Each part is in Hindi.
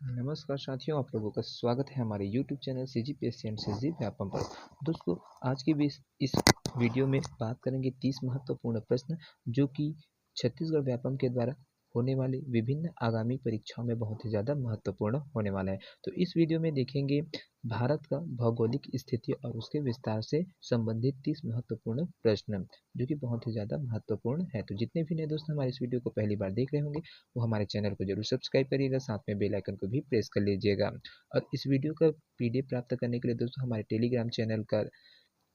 नमस्कार साथियों, आप लोगों का स्वागत है हमारे YouTube channel CGPSC and CG Vyapam पर। दोस्तों, आज की भी इस वीडियो में बात करेंगे 30 महत्वपूर्ण प्रश्न जो कि छत्तीसगढ़ व्यापम के द्वारा होने वाले विभिन्न आगामी परीक्षाओं में बहुत ही ज़्यादा महत्वपूर्ण होने वाला है। तो इस वीडियो में देखेंगे भारत का भौगोलिक स्थिति और उसके विस्तार से संबंधित 30 महत्वपूर्ण प्रश्न जो कि बहुत ही ज़्यादा महत्वपूर्ण है। तो जितने भी नए दोस्त हमारे इस वीडियो को पहली बार देख रहे होंगे वो हमारे चैनल को जरूर सब्सक्राइब करिएगा, साथ में बेल आइकन को भी प्रेस कर लीजिएगा। और इस वीडियो का पीडीएफ प्राप्त करने के लिए दोस्तों हमारे टेलीग्राम चैनल का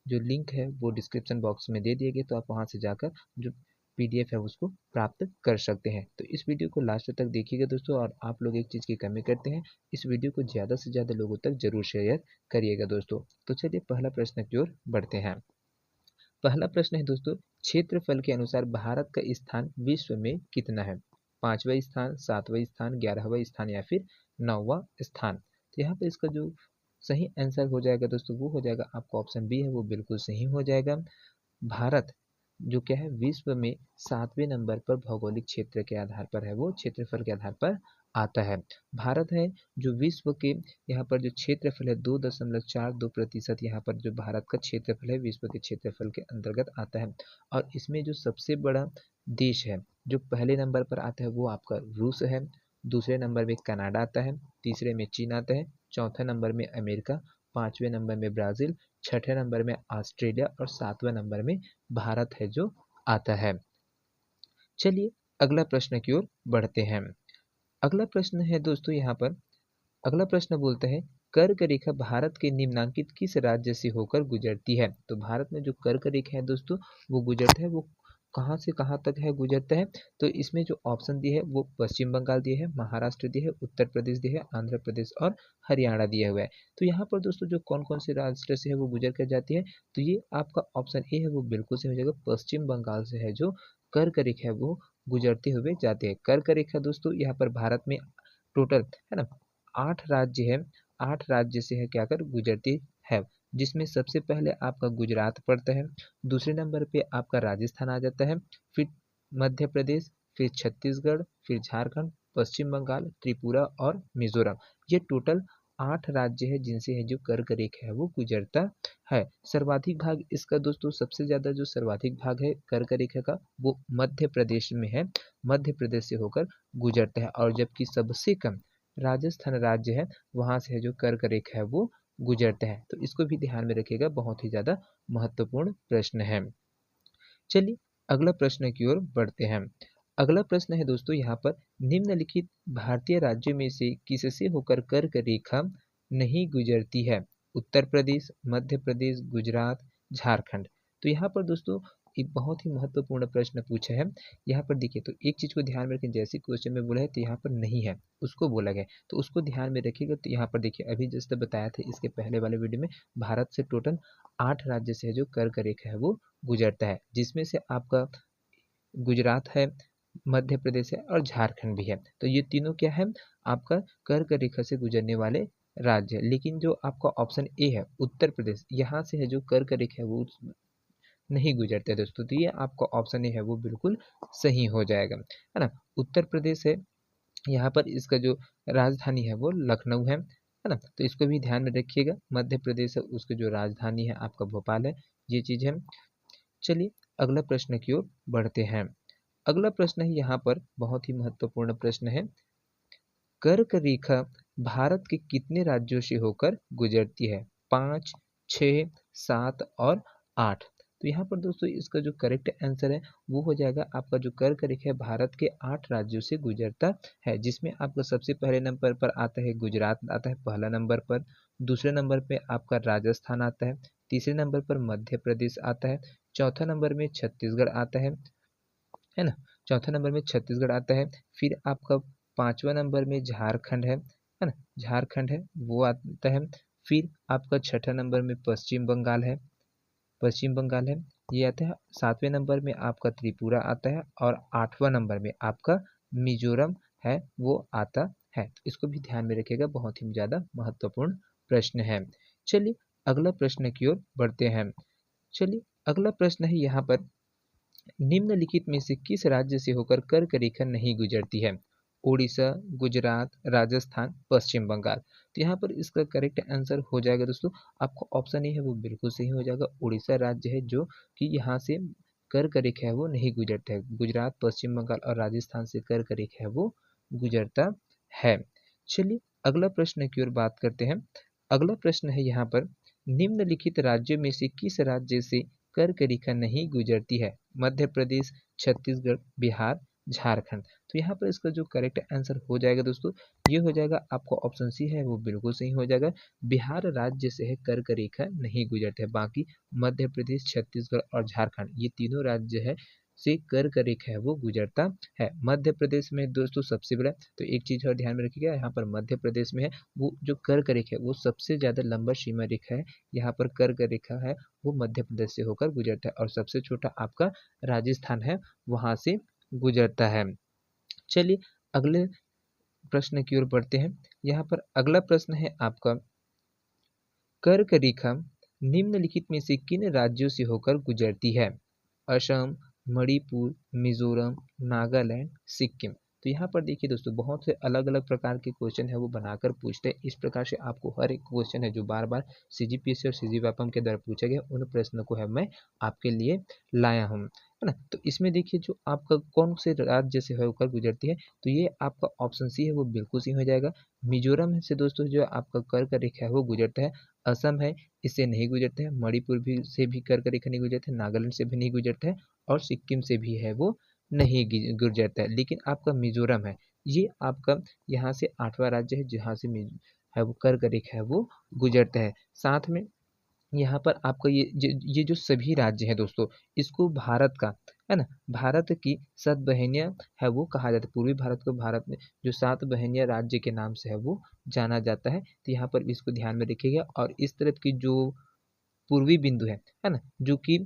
जो लिंक है वो डिस्क्रिप्शन बॉक्स में दे दिए गए, तो आप वहां से जाकर जो पीडीएफ है उसको प्राप्त कर सकते हैं। तो इस वीडियो को लास्ट तक देखिएगा दोस्तों। और आप लोग एक चीज़ की कमी करते हैं, इस वीडियो को ज़्यादा से ज़्यादा लोगों तक जरूर शेयर करिएगा दोस्तों। तो चलिए पहला प्रश्न की ओर बढ़ते हैं। पहला प्रश्न है दोस्तों, क्षेत्रफल के अनुसार भारत का स्थान विश्व में कितना है? 5वां स्थान, 7वां स्थान, 11वां स्थान या फिर 9वां स्थान? तो यहाँ पे इसका जो सही आंसर हो जाएगा दोस्तों वो हो जाएगा आपका ऑप्शन बी है, वो बिल्कुल सही हो जाएगा। भारत जो क्या है विश्व में 7वें नंबर पर भौगोलिक क्षेत्र के आधार पर है, वो क्षेत्रफल के आधार पर आता है। भारत है जो विश्व के यहाँ पर जो क्षेत्रफल है 2.42% यहाँ पर जो भारत का क्षेत्रफल है विश्व के क्षेत्रफल के अंतर्गत आता है। और इसमें जो सबसे बड़ा देश है जो पहले नंबर पर आता है वो आपका रूस है, दूसरे नंबर में कनाडा आता है, तीसरे में चीन आता है, चौथे नंबर में अमेरिका, पांचवें नंबर में ब्राज़ील, छठे नंबर में ऑस्ट्रेलिया और सातवें नंबर में भारत है जो आता है। चलिए अगला प्रश्न की ओर बढ़ते हैं। अगला प्रश्न है दोस्तों यहाँ पर, अगला प्रश्न बोलता है कर्क रेखा भारत के निम्नांकित किस राज्य से होकर गुजरती है? तो भारत में जो कर्क रेखा है दोस्तों वो गुजरता है, वो कहाँ से कहाँ तक है गुजरता है? तो इसमें जो ऑप्शन दिए है वो पश्चिम बंगाल दिए है, महाराष्ट्र दिए है, उत्तर प्रदेश दिए है, आंध्र प्रदेश और हरियाणा दिया हुआ है। तो यहाँ पर दोस्तों जो कौन कौन से राज्य से है वो गुजर कर जाती है, तो ये आपका ऑप्शन ए है वो बिल्कुल सही हो जाएगा। पश्चिम बंगाल से है जो कर्क रेखा है वो गुजरते हुए जाते हैं। कर्क रेखा दोस्तों यहाँ पर भारत में टोटल है ना 8 राज्य है, 8 राज्य से है क्या कर गुजरती है, जिसमें सबसे पहले आपका गुजरात पड़ता है, दूसरे नंबर पे आपका राजस्थान आ जाता है, फिर मध्य प्रदेश, फिर छत्तीसगढ़, फिर झारखंड, पश्चिम बंगाल, त्रिपुरा और मिजोरम। ये टोटल 8 राज्य है जिनसे है जो कर्क रेखा है वो गुजरता है। सर्वाधिक भाग इसका दोस्तों सबसे ज्यादा जो सर्वाधिक भाग है कर्क रेखा का वो मध्य प्रदेश में है, मध्य प्रदेश से होकर गुजरता है। और जबकि सबसे कम राजस्थान राज्य है वहां से है जो कर्क रेखा है वो गुजरते हैं। तो इसको भी ध्यान में रखिएगा, बहुत ही ज्यादा महत्वपूर्ण प्रश्न है। चलिए अगला प्रश्न की ओर बढ़ते हैं। अगला प्रश्न है दोस्तों यहाँ पर, निम्नलिखित भारतीय राज्यों में से किससे होकर कर्क रेखा नहीं गुजरती है? उत्तर प्रदेश, मध्य प्रदेश, गुजरात, झारखंड। तो यहाँ पर दोस्तों एक बहुत ही महत्वपूर्ण प्रश्न पूछा है। यहाँ पर देखिए तो एक चीज को ध्यान में रखें, जैसे क्वेश्चन में बोला है तो यहाँ पर नहीं है उसको बोला गया, तो उसको ध्यान में रखिएगा। तो यहाँ पर देखिए अभी जैसे बताया था इसके पहले वाले वीडियो में, भारत से टोटल 8 राज्य से है जो कर्क रेखा है वो गुजरता है, जिसमें से आपका गुजरात है, मध्य प्रदेश है और झारखंड भी है। तो ये तीनों क्या है आपका कर्क रेखा से गुजरने वाले राज्य। लेकिन जो आपका ऑप्शन ए है उत्तर प्रदेश, यहाँ से है जो कर्क रेखा है वो नहीं गुजरते दोस्तों। तो ये आपका ऑप्शन ए है वो बिल्कुल सही हो जाएगा, है ना। उत्तर प्रदेश है, यहाँ पर इसका जो राजधानी है वो लखनऊ है ना। तो इसको भी ध्यान में रखिएगा। मध्य प्रदेश है उसकी जो राजधानी है आपका भोपाल है, ये चीज है। चलिए अगला प्रश्न की ओर बढ़ते हैं। अगला प्रश्न है यहाँ पर बहुत ही महत्वपूर्ण प्रश्न है, कर्क रेखा भारत के कितने राज्यों से होकर गुजरती है? 5, 6, 7 और 8। तो यहाँ पर दोस्तों इसका जो करेक्ट आंसर है वो हो जाएगा आपका जो कर्क रेखा है भारत के 8 राज्यों से गुजरता है, जिसमें आपका सबसे पहले नंबर पर आता है गुजरात आता है पहला नंबर पर, दूसरे नंबर पे आपका राजस्थान आता है, तीसरे नंबर पर मध्य प्रदेश आता है, चौथा नंबर में छत्तीसगढ़ आता है ना, चौथा नंबर में छत्तीसगढ़ आता है, फिर आपका पांचवा नंबर में झारखंड है ना, झारखंड है वो आता है, फिर आपका छठा नंबर में पश्चिम बंगाल है, पश्चिम बंगाल है ये आता है, सातवें नंबर में आपका त्रिपुरा आता है और आठवां नंबर में आपका मिजोरम है वो आता है। तो इसको भी ध्यान में रखिएगा, बहुत ही ज्यादा महत्वपूर्ण प्रश्न है। चलिए अगला प्रश्न की ओर बढ़ते हैं। चलिए अगला प्रश्न है यहाँ पर, निम्नलिखित में से किस राज्य से होकर कर्क रेखा नहीं गुजरती है? उड़ीसा, गुजरात, राजस्थान, पश्चिम बंगाल। तो यहाँ पर इसका करेक्ट आंसर हो जाएगा दोस्तों, आपका ऑप्शन ए है वो बिल्कुल सही हो जाएगा। उड़ीसा राज्य है जो कि यहाँ से कर्क रेखा है वो नहीं गुजरता है। गुजरात, पश्चिम बंगाल और राजस्थान से कर्क रेखा है वो गुजरता है। चलिए अगला प्रश्न की ओर बात करते हैं। अगला प्रश्न है यहाँ पर, निम्नलिखित राज्यों में से किस राज्य से कर्क रेखा नहीं गुजरती है? मध्य प्रदेश, छत्तीसगढ़, बिहार, झारखंड। तो यहाँ पर इसका जो करेक्ट आंसर हो जाएगा दोस्तों, ये हो जाएगा आपका ऑप्शन सी है वो बिल्कुल सही हो जाएगा। बिहार राज्य से है कर्क रेखा नहीं गुजरते है। बाकी मध्य प्रदेश, छत्तीसगढ़ और झारखंड ये तीनों राज्य है से कर्क रेखा है वो गुजरता है। मध्य प्रदेश में दोस्तों सबसे बड़ा, तो एक चीज और ध्यान में रखिएगा, यहाँ पर मध्य प्रदेश में है वो जो कर्क रेखा है वो सबसे ज्यादा लंबा सीमा रेखा है। यहाँ पर कर्क रेखा है वो मध्य प्रदेश से होकर गुजरता है, और सबसे छोटा आपका राजस्थान है वहां से गुजरता है। चलिए अगले प्रश्न की ओर बढ़ते हैं। यहाँ पर अगला प्रश्न है आपका, कर्क रेखा निम्नलिखित में से किन राज्यों से होकर गुजरती है? असम, मणिपुर, मिजोरम, नागालैंड, सिक्किम। तो यहाँ पर देखिए दोस्तों, बहुत से अलग अलग प्रकार के क्वेश्चन है वो बनाकर पूछते हैं। इस प्रकार से आपको हर एक क्वेश्चन है जो बार बार सीजीपीएससी और सीजीव्यापम के द्वारा पूछा गया, उन प्रश्नों को है मैं आपके लिए लाया हूँ, है ना। तो इसमें देखिए जो आपका कौन से राज्य से होकर गुजरती है, तो ये आपका ऑप्शन सी है वो बिल्कुल सही हो जाएगा। मिजोरम से दोस्तों जो आपका कर्क रेखा है वो गुजरता है। असम है, इससे नहीं गुजरते हैं। मणिपुर भी से भी कर्क रेखा नहीं गुजरते, नागालैंड से भी नहीं गुजरता है, और सिक्किम से भी है वो नहीं गुजरता है। लेकिन आपका मिजोरम है, ये आपका यहाँ से 8वां राज्य है जहाँ से है वो कर्क रेखा है वो गुजरता है। साथ में यहाँ पर आपका ये जो सभी राज्य हैं दोस्तों, इसको भारत का, है ना, भारत की 7 बहनियाँ है वो कहा जाता है। पूर्वी भारत को भारत में जो 7 बहनियाँ राज्य के नाम से है वो जाना जाता है। तो यहाँ पर इसको ध्यान में रखिएगा। और इस तरफ की जो पूर्वी बिंदु है ना, जो कि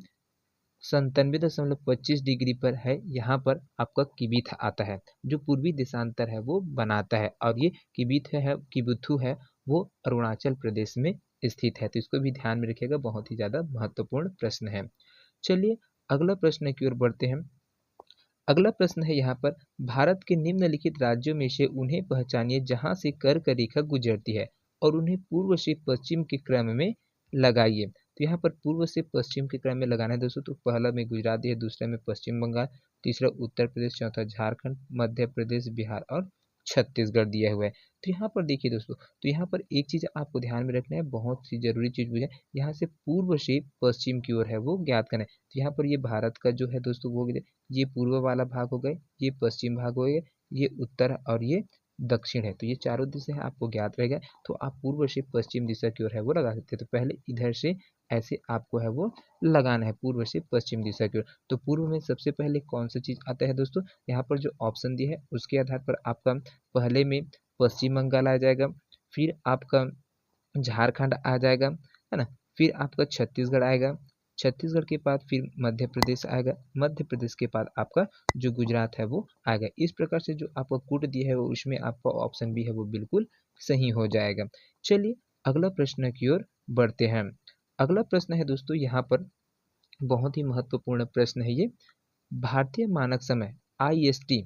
97.25 डिग्री पर है, यहाँ पर आपका किबिथ आता है जो पूर्वी देशांतर है वो बनाता है। और ये किबुथु है वो अरुणाचल प्रदेश में स्थित है। तो इसको भी ध्यान में रखिएगा, बहुत ही ज्यादा महत्वपूर्ण प्रश्न है। चलिए अगला प्रश्न की ओर बढ़ते हैं। अगला प्रश्न है यहाँ पर, भारत के निम्नलिखित राज्यों में से उन्हें पहचानिए जहां से कर्क रेखा गुजरती है, और उन्हें पूर्व से पश्चिम के क्रम में लगाइए। तो यहाँ पर पूर्व से पश्चिम के क्रम में लगाना है दोस्तों। तो पहला में गुजरात है, दूसरे में पश्चिम बंगाल, तीसरा उत्तर प्रदेश, चौथा झारखंड, मध्य प्रदेश, बिहार और छत्तीसगढ़ दिया हुआ है। तो यहाँ पर देखिए दोस्तों, तो यहाँ पर एक चीज आपको ध्यान में रखना है, बहुत सी जरूरी चीज है। यहाँ से पूर्व से पश्चिम की ओर है वो ज्ञात करना है। तो यहाँ पर ये भारत का जो है दोस्तों वो, ये पूर्व वाला भाग हो गए, ये पश्चिम भाग हो गए, ये उत्तर और ये दक्षिण है। तो ये चारों दिशा है आपको ज्ञात रहेगा। तो आप पूर्व से पश्चिम दिशा की ओर है वो लगा सकते हैं। तो पहले इधर से ऐसे आपको है वो लगाना है, पूर्व से पश्चिम दिशा की ओर। तो पूर्व में सबसे पहले कौन सा चीज आता है दोस्तों, यहाँ पर जो ऑप्शन दिया है उसके आधार पर आपका पहले में पश्चिम बंगाल आ जाएगा, फिर आपका झारखंड आ जाएगा, है ना, फिर आपका छत्तीसगढ़ आएगा, छत्तीसगढ़ के बाद फिर मध्य प्रदेश आएगा, मध्य प्रदेश के बाद आपका जो गुजरात है वो आएगा। इस प्रकार से जो आपका कूट दिया है वो, उसमें आपका ऑप्शन भी है वो बिल्कुल सही हो जाएगा। चलिए अगला प्रश्न की ओर बढ़ते हैं। अगला प्रश्न है दोस्तों, यहाँ पर बहुत ही महत्वपूर्ण प्रश्न है ये। भारतीय मानक समय IST,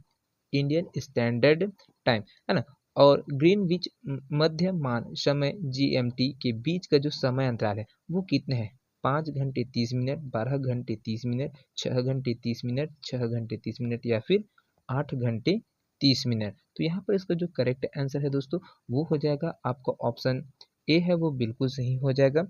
इंडियन स्टैंडर्ड टाइम, है ना, और ग्रीनविच मध्यमान समय GMT के बीच का जो समय अंतराल है वो कितने हैं? 5 घंटे 30 मिनट, 12 घंटे 30 मिनट, 6 घंटे 30 मिनट, 6 घंटे 30 मिनट, या फिर 8 घंटे 30 मिनट। तो यहाँ पर इसका जो करेक्ट आंसर है दोस्तों वो हो जाएगा आपका ऑप्शन ए है वो बिल्कुल सही हो जाएगा।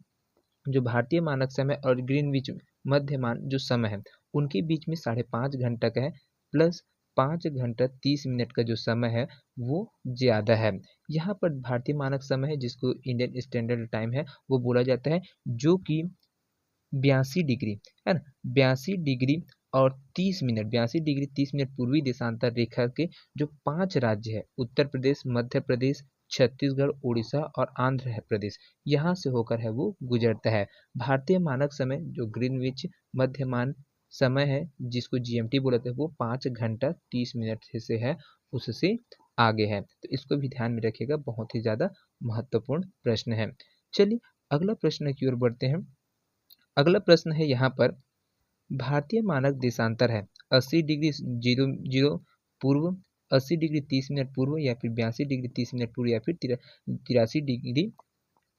जो भारतीय मानक समय और ग्रीनविच मध्यमान जो समय है उनके बीच में 5.5 घंटा का है, प्लस 5 घंटा 30 मिनट का जो समय है वो ज्यादा है। यहाँ पर भारतीय मानक समय है जिसको इंडियन स्टैंडर्ड टाइम है वो बोला जाता है, जो कि 82 डिग्री, है ना, 82 डिग्री और 30 मिनट, 82 डिग्री 30 मिनट पूर्वी देशांतर रेखा के जो 5 राज्य है, उत्तर प्रदेश, मध्य प्रदेश, छत्तीसगढ़, उड़ीसा और आंध्र प्रदेश, यहाँ से होकर है वो गुजरता है। भारतीय मानक समय जो ग्रीनविच मध्यमान समय है जिसको GMT बोलते हैं वो 5 घंटा 30 मिनट से है, उससे आगे है। तो इसको भी ध्यान में रखिएगा, बहुत ही ज्यादा महत्वपूर्ण प्रश्न है। चलिए अगला प्रश्न की ओर बढ़ते हैं। अगला प्रश्न है यहाँ पर, भारतीय मानक देशांतर है 80 डिग्री 00 पूर्व, 80 डिग्री 30 मिनट पूर्व, या फिर 82 डिग्री 30 मिनट पूर्व, या फिर 83 डिग्री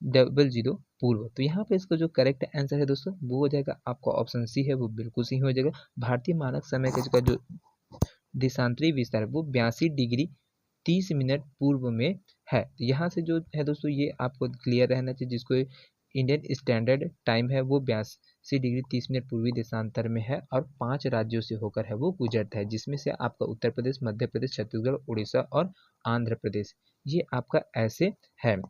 00 पूर्व। तो यहाँ पे इसका जो करेक्ट आंसर है दोस्तों वो हो जाएगा आपका ऑप्शन सी है, वो बिल्कुल सही हो जाएगा। भारतीय मानक समय का जो देशांतरी विस्तार है वो 82 डिग्री 30 मिनट पूर्व में है। तो यहाँ से जो है दोस्तों ये आपको क्लियर रहना चाहिए, जिसको इंडियन स्टैंडर्ड टाइम है वो 82 डिग्री 30 मिनट पूर्वी देशांतर में है, और 5 राज्यों से होकर है वो गुजरता है, जिसमें से आपका उत्तर प्रदेश, मध्य प्रदेश, छत्तीसगढ़, उड़ीसा और आंध्र प्रदेश, ये आपका ऐसे है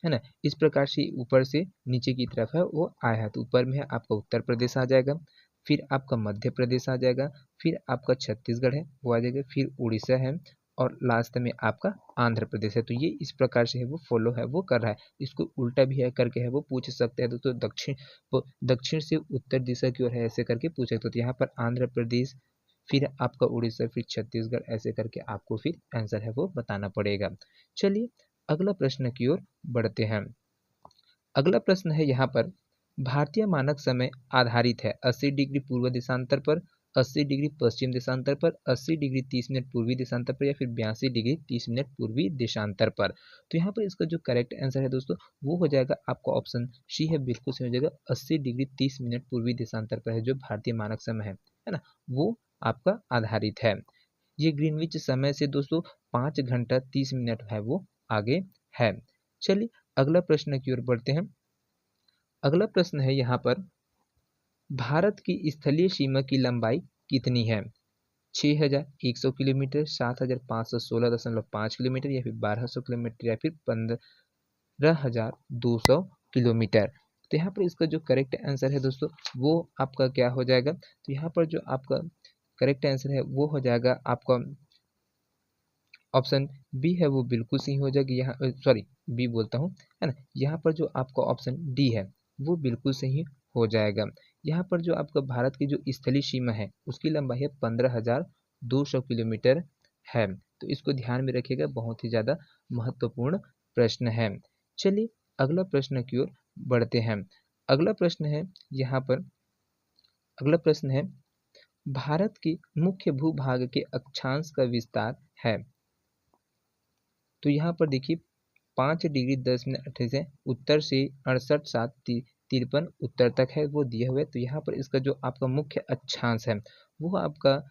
ना। इस प्रकार से ऊपर से नीचे की तरफ है वो आया है। तो ऊपर में है आपका उत्तर प्रदेश आ जाएगा, फिर आपका मध्य प्रदेश आ जाएगा, फिर आपका छत्तीसगढ़ है वो आ जाएगा, फिर उड़ीसा है, और लास्ट में आपका आंध्र प्रदेश है। तो ये इस प्रकार से है वो फॉलो है वो कर रहा है। इसको उल्टा भी है करके है वो पूछ सकते हैं दोस्तों, दक्षिण से उत्तर दिशा की ओर है ऐसे करके पूछ सकते हो। तो यहाँ पर आंध्र प्रदेश, फिर आपका उड़ीसा, फिर छत्तीसगढ़, ऐसे करके आपको फिर आंसर है वो बताना पड़ेगा। चलिए अगला प्रश्न की ओर बढ़ते हैं। अगला प्रश्न है यहाँ पर, भारतीय मानक समय आधारित है 80 डिग्री पूर्व देशांतर पर, 80 डिग्री पश्चिम देशांतर पर, 80 डिग्री 30 मिनट पूर्वी देशांतर पर, या फिर 82 डिग्री 30 मिनट पूर्वी देशांतर पर। तो यहाँ पर इसका जो करेक्ट आंसर है दोस्तों वो हो जाएगा आपका ऑप्शन सी है, बिल्कुल सही हो जाएगा। 80 डिग्री 30 मिनट पूर्वी देशांतर पर है जो भारतीय मानक समय है ना, वो आपका आधारित है। ये ग्रीनविच समय से दोस्तों 5 घंटा 30 मिनट है वो आगे है। चलिए अगला प्रश्न की ओर बढ़ते हैं। अगला प्रश्न है यहाँ पर, भारत की स्थलीय सीमा की लंबाई कितनी है? 6100 किलोमीटर, 7516.5 किलोमीटर, या फिर 1200 किलोमीटर, या फिर 15200 किलोमीटर। तो यहाँ पर इसका जो करेक्ट आंसर है दोस्तों वो आपका क्या हो जाएगा? तो यहाँ पर जो आपका करेक्ट आंसर है वो हो जाएगा आपका ऑप्शन बी है, वो बिल्कुल सही हो जाएगी। यहाँ सॉरी बी बोलता हूँ, है ना। यहाँ पर जो आपका ऑप्शन डी है वो बिल्कुल सही हो जाएगा। यहाँ पर जो आपका भारत की जो स्थलीय सीमा है उसकी लंबाई है 15200 किलोमीटर है। तो इसको ध्यान में रखिएगा, बहुत ही ज़्यादा महत्वपूर्ण प्रश्न है। चलिए अगला प्रश्न की ओर बढ़ते हैं। अगला प्रश्न है यहाँ पर, अगला प्रश्न है, भारत के मुख्य भूभाग के अक्षांश का विस्तार है। तो यहाँ पर देखिए 5 डिग्री 10 मिनट 28 है, उत्तर से 68,753 उत्तर तक है वो दिया हुआ है। तो यहाँ पर इसका जो आपका मुख्य अक्षांश है वो आपका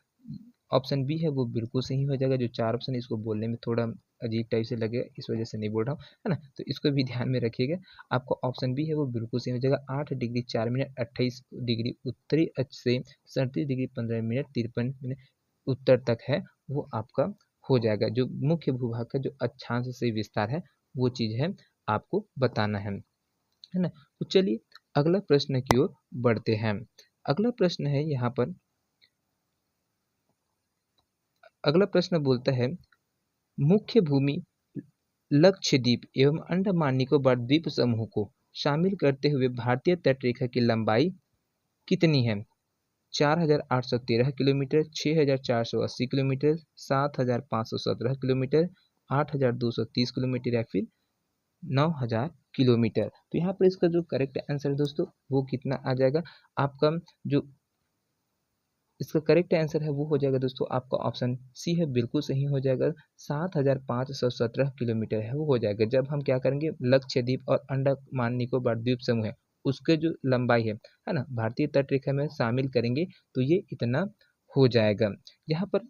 ऑप्शन बी है, वो बिल्कुल सही हो जाएगा। जो 4 ऑप्शन है इसको बोलने में थोड़ा अजीब टाइप से लगेगा, इस वजह से नहीं बोल रहा हूँ, है ना। तो इसको भी ध्यान में रखिएगा, आपका ऑप्शन बी है वो बिल्कुल सही हो जाएगा। 8 डिग्री 4 मिनट 28 डिग्री उत्तरी अक्ष से 37 डिग्री 15 मिनट 53 मिनट उत्तर तक है वो आपका हो जाएगा। जो मुख्य भूभाग का जो अक्षांश से विस्तार है वो चीज़ है आपको बताना है ना। तो चलिए अगला प्रश्न की ओर बढ़ते हैं। अगला प्रश्न है यहाँ पर, अगला प्रश्न बोलता है, मुख्य भूमि लक्षद्वीप एवं अंडमान निकोबार द्वीप समूह को शामिल करते हुए भारतीय तटरेखा की लंबाई कितनी है? 4813 किलोमीटर, 6480 किलोमीटर, 7517 किलोमीटर, 8230 किलोमीटर, या फिर 9000 किलोमीटर। तो यहाँ पर इसका जो करेक्ट आंसर है दोस्तों वो कितना आ जाएगा? आपका जो इसका करेक्ट आंसर है वो हो जाएगा दोस्तों आपका ऑप्शन सी है, बिल्कुल सही हो जाएगा। 7517 किलोमीटर है वो हो जाएगा। जब हम क्या करेंगे, लक्षद्वीप और अंडमान निकोबार द्वीप समूह है उसके जो लंबाई है ना, भारतीय तट रेखा में शामिल करेंगे तो ये इतना हो जाएगा। यहाँ पर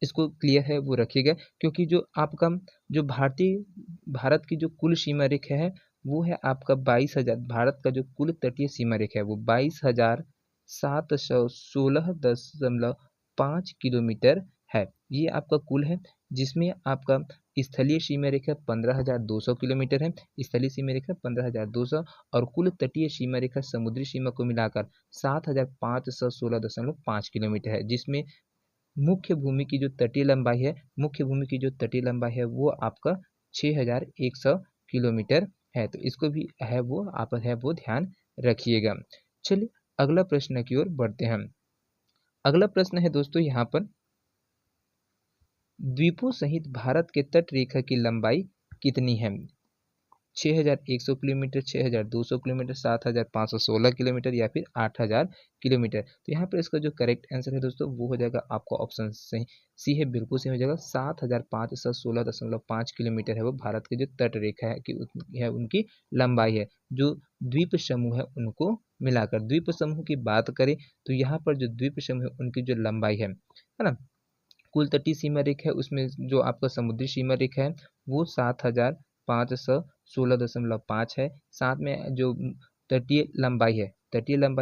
इसको क्लियर है वो रखिएगा, क्योंकि जो आपका जो भारत की जो कुल सीमा रेखा है वो है आपका 22,000। भारत का जो कुल तटीय सीमा रेखा है वो 22,716.5 किलोमीटर है। ये आपका कुल है, जिसमें आपका स्थलीय सीमा रेखा 15,200 किलोमीटर है, स्थलीय सीमा रेखा 15,200, और कुल तटीय सीमा रेखा समुद्री सीमा को मिलाकर 7,516.5 किलोमीटर है। जिसमें मुख्य भूमि की जो तटीय लंबाई है, मुख्य भूमि की जो तटीय लंबाई है वो आपका 6,100 किलोमीटर है। तो इसको भी है वो आप है वो ध्यान रखिएगा। चलिए अगला प्रश्न की ओर बढ़ते हैं। अगला प्रश्न है दोस्तों यहाँ पर, द्वीपों सहित भारत के तट रेखा की लंबाई कितनी है? 6100 किलोमीटर, 6200 किलोमीटर, 7516 किलोमीटर या फिर 8000 किलोमीटर। तो यहाँ पर इसका जो करेक्ट आंसर है दोस्तों वो हो जाएगा आपका ऑप्शन सही सी है, बिल्कुल सही हो जाएगा। 7516.5 किलोमीटर है वो भारत की जो तट रेखा है कि है उनकी लंबाई है, जो द्वीप समूह है उनको मिलाकर। द्वीप समूह की बात करें तो यहाँ पर जो द्वीप समूह है उनकी जो लंबाई है ना, कुल तटीय सीमा रेखा है उसमें जो आपका समुद्री सीमा रेखा है वो 7516.5 है। साथ में जो तटीय लंबाई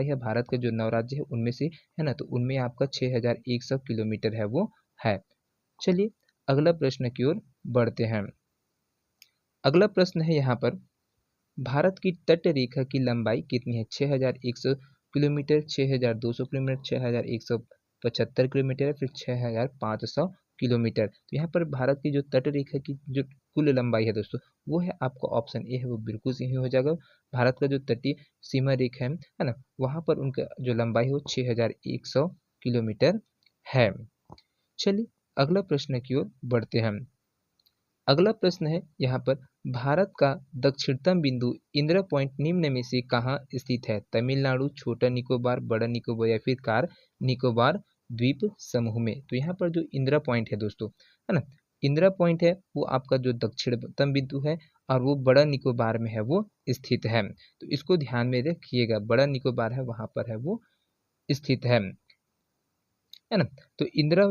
है भारत के जो 9 राज्य है उनमें से है ना, तो उनमें आपका 6100 किलोमीटर है वो है। चलिए अगला प्रश्न की ओर बढ़ते हैं। अगला प्रश्न है यहाँ पर, भारत की तट रेखा की लंबाई कितनी है? 6100 किलोमीटर, 6200 किलोमीटर, 6175 किलोमीटर या फिर 6500 किलोमीटर। तो यहाँ पर भारत की जो तट रेखा की जो कुल लंबाई है दोस्तों वो है आपका ऑप्शन ए है, वो बिल्कुल सही हो जाएगा। भारत का जो तटीय सीमा रेखा है ना, वहाँ पर उनका जो लंबाई है वो 6100 किलोमीटर है। चलिए अगला प्रश्न की ओर बढ़ते हैं। अगला प्रश्न है यहाँ पर, भारत का दक्षिणतम बिंदु इंदिरा पॉइंट निम्न में से कहाँ स्थित है? तमिलनाडु, छोटा निकोबार, बड़ा निकोबार या फिर कार निकोबार द्वीप समूह में। तो यहाँ पर जो इंदिरा पॉइंट है दोस्तों है ना, इंदिरा पॉइंट है वो आपका जो दक्षिणतम बिंदु है और वो बड़ा निकोबार में है वो स्थित है। तो इसको ध्यान में रखिएगा, बड़ा निकोबार है वहां पर है वो स्थित है ना। तो इंदिरा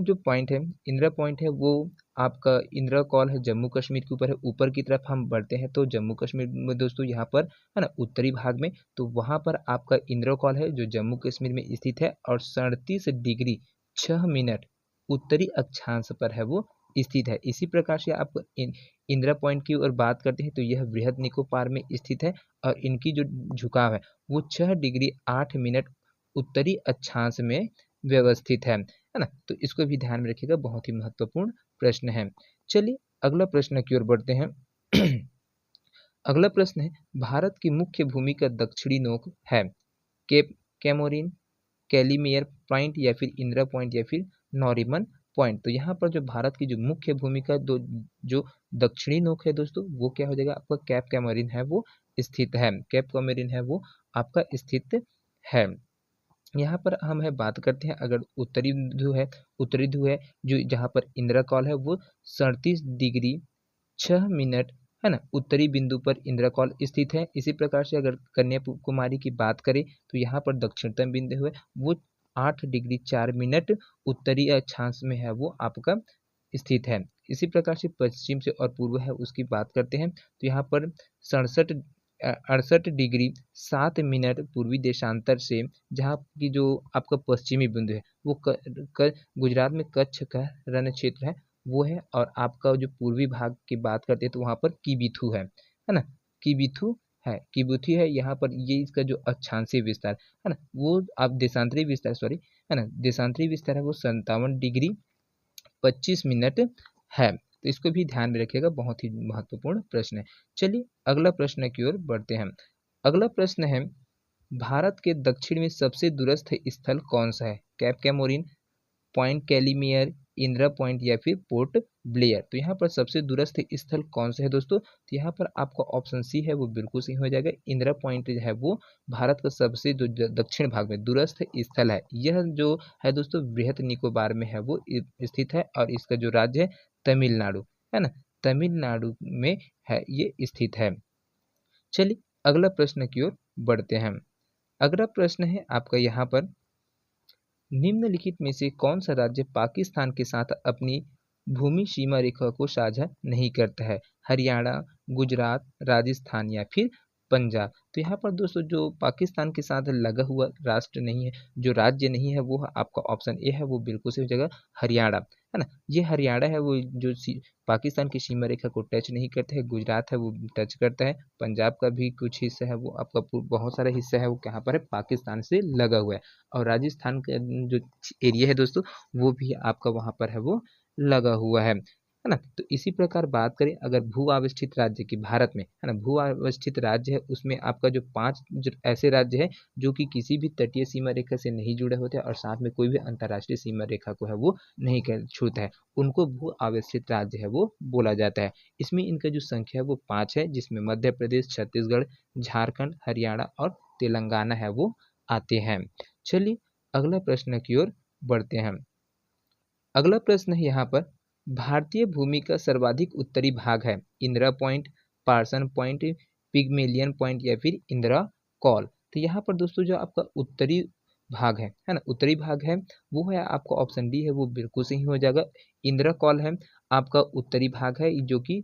पॉइंट है वो आपका इंदिरा कॉल है जम्मू कश्मीर के ऊपर है। ऊपर की तरफ हम बढ़ते हैं तो जम्मू कश्मीर में दोस्तों यहाँ पर है ना उत्तरी भाग में, तो वहाँ पर आपका इंदिरा कॉल है जो जम्मू कश्मीर में स्थित है और 37 डिग्री 6 मिनट उत्तरी अक्षांश पर है वो स्थित है। इसी प्रकार से आप इंदिरा पॉइंट की ओर बात करते हैं तो यह बृहद निकोबार में स्थित है और इनकी जो झुकाव है वो 6 डिग्री 8 मिनट उत्तरी अक्षांश में व्यवस्थित है ना। तो इसको भी ध्यान में रखिएगा, बहुत ही महत्वपूर्ण प्रश्न है। चलिए अगला प्रश्न की ओर बढ़ते हैं। अगला प्रश्न है, भारत की मुख्य भूमि का दक्षिणी नोक है केप कैमोरिन, कैलीमेयर पॉइंट या फिर इंदिरा पॉइंट या फिर नॉरिमन पॉइंट। तो यहाँ पर जो भारत की जो मुख्य भूमिका जो दक्षिणी नोक है दोस्तों वो क्या हो जाएगा आपका कैप कैमोरिन है वो स्थित है। कैप कैमोरिन है वो आपका स्थित है। यहाँ पर हम है बात करते हैं अगर उत्तरी ध्रुव है जो जहाँ पर इंदिरा कॉल है वो 37 डिग्री 6 मिनट है ना उत्तरी बिंदु पर इंदिरा कॉल स्थित है। इसी प्रकार से अगर कन्याकुमारी की बात करें तो यहाँ पर दक्षिणतम बिंदु है वो 8 डिग्री 4 मिनट उत्तरी अक्षांश में है वो आपका स्थित है। इसी प्रकार से पश्चिम से और पूर्व है उसकी बात करते हैं तो यहाँ पर 68 डिग्री 7 मिनट पूर्वी देशांतर से जहाँ की जो आपका पश्चिमी बिंदु है वो गुजरात में कच्छ का रण क्षेत्र है वो है। और आपका जो पूर्वी भाग की बात करते हैं तो वहाँ पर किबिथु है ना, किबिथु है यहाँ पर। ये इसका जो अक्षांशीय विस्तार है ना वो आप देशांतरी विस्तार है ना, देशांतरी विस्तार है वो 57 डिग्री 25 मिनट है। तो इसको भी ध्यान में रखिएगा, बहुत ही महत्वपूर्ण प्रश्न है। चलिए अगला प्रश्न की ओर बढ़ते हैं। अगला प्रश्न है, भारत के दक्षिण में सबसे दूरस्थ स्थल कौन सा है? Cape Comorin, Point Calimere, Indira Point या फिर पोर्ट ब्लेयर। तो यहाँ पर सबसे दूरस्थ स्थल कौन सा है दोस्तों? तो यहाँ पर आपका ऑप्शन सी है वो बिल्कुल सही हो जाएगा। इंदिरा पॉइंट है वो भारत का सबसे जो दक्षिण भाग में दूरस्थ स्थल है। यह जो है दोस्तों बृहद निकोबार में है वो स्थित है और इसका जो राज्य है तमिलनाडु है ना, तमिलनाडु में है ये स्थित है। चलिए अगला प्रश्न की ओर बढ़ते हैं। अगला प्रश्न है आपका यहाँ पर, निम्नलिखित में से कौन सा राज्य पाकिस्तान के साथ अपनी भूमि सीमा रेखा को साझा नहीं करता है? हरियाणा, गुजरात, राजस्थान या फिर पंजाब। तो यहाँ पर दोस्तों जो पाकिस्तान के साथ लगा हुआ राष्ट्र नहीं है, जो राज्य नहीं है, वो आपका ऑप्शन ए है, वो बिल्कुल सही हो जाएगा हरियाणा है ना। ये हरियाणा है वो जो पाकिस्तान की सीमा रेखा को टच नहीं करता है। गुजरात है वो टच करता है। पंजाब का भी कुछ हिस्सा है वो आपका बहुत सारा हिस्सा है वो कहाँ पर है पाकिस्तान से लगा हुआ है। और राजस्थान का जो एरिया है दोस्तों वो भी आपका वहाँ पर है वो लगा हुआ है। है ना। तो इसी प्रकार बात करें अगर भू अवस्थित राज्य की भारत में, है ना, भू अवस्थित राज्य है उसमें आपका जो 5 जो ऐसे राज्य है जो कि किसी भी तटीय सीमा रेखा से नहीं जुड़े होते और साथ में कोई भी अंतर्राष्ट्रीय सीमा रेखा को है वो नहीं छूता है, उनको भू अवस्थित राज्य है वो बोला जाता है। इसमें इनका जो संख्या है वो 5 है, जिसमें मध्य प्रदेश, छत्तीसगढ़, झारखंड, हरियाणा और तेलंगाना है वो आते हैं। चलिए अगला प्रश्न की ओर बढ़ते हैं। अगला प्रश्न है यहाँ पर, भारतीय भूमि का सर्वाधिक उत्तरी भाग है Indira Point, Parson Point, Pygmalion Point या फिर इंदिरा कॉल। तो यहाँ पर दोस्तों जो आपका उत्तरी भाग है ना, उत्तरी भाग है वो है आपका ऑप्शन डी है वो बिल्कुल सही हो जाएगा। इंदिरा कॉल है आपका उत्तरी भाग है जो कि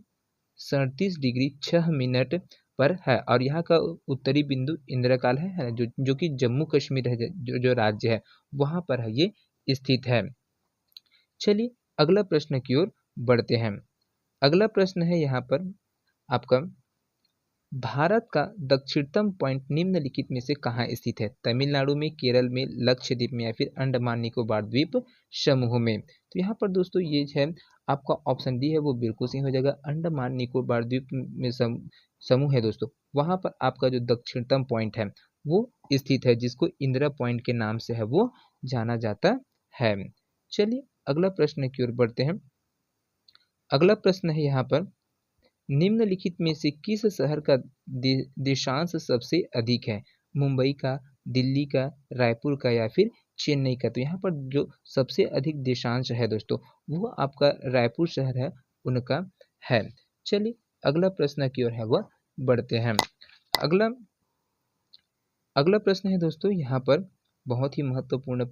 37 डिग्री 6 मिनट पर है और यहाँ का उत्तरी बिंदु इंदिरा काल है ना, जो कि जम्मू कश्मीर है, जो राज्य है वहाँ पर है ये स्थित है। चलिए अगला प्रश्न की ओर बढ़ते हैं। अगला प्रश्न है यहाँ पर आपका, भारत का दक्षिणतम पॉइंट निम्नलिखित में से कहाँ स्थित है? तमिलनाडु में, केरल में, लक्षद्वीप में या फिर अंडमान निकोबार द्वीप समूह में। तो यहाँ पर दोस्तों ये है आपका ऑप्शन डी है वो बिल्कुल सही हो जाएगा। अंडमान निकोबार द्वीप में समूह है दोस्तों, वहाँ पर आपका जो दक्षिणतम पॉइंट है वो स्थित है, जिसको इंदिरा पॉइंट के नाम से है वो जाना जाता है। चलिए अगला प्रश्न की ओर बढ़ते हैं। अगला प्रश्न है यहाँ पर, निम्नलिखित में से किस शहर का देशांश सबसे अधिक है? मुंबई का, दिल्ली का, रायपुर का या फिर चेन्नई का? तो यहाँ पर जो सबसे अधिक देशांश है दोस्तों वो आपका रायपुर शहर है उनका है। चलिए अगला प्रश्न की ओर है वह बढ़ते हैं। अगला प्रश्न है दोस्तों यहाँ पर बहुत ही महत्वपूर्ण